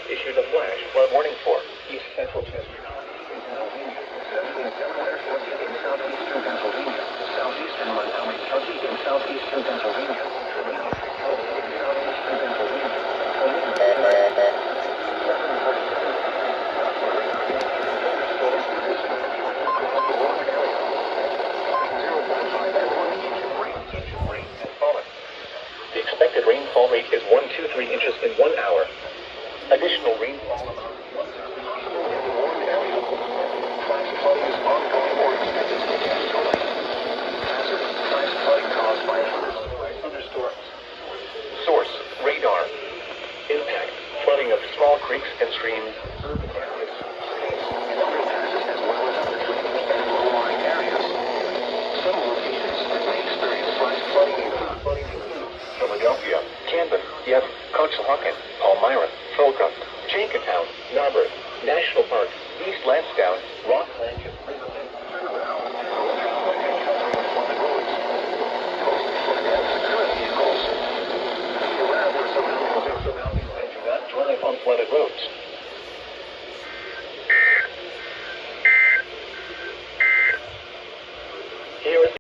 issued a flash flood warning for East Central Chestertown, Pennsylvania, Delaware County in southeastern Pennsylvania, southeastern Montgomery County in southeastern Pennsylvania, southeastern Pennsylvania. The expected rainfall rate is 123 inches in 1 hour. Additional rainfall amount flash flooding is ongoing or expected to escalate. Hazard flash flooding caused by thunderstorms. Source: radar. Impact: flooding of small creeks and streams, urban areas, and underpasses, as well as other drainage and low-lying areas. Some locations that may experience flash flooding include Philadelphia, Camden, Yevon, Conshohocken, Palmyra, Fulton, Jenkintown, Narberth, National Park, East Lansdowne, Rockland, Riverman, Turnaround, surrounding and do not drive on flooded roads.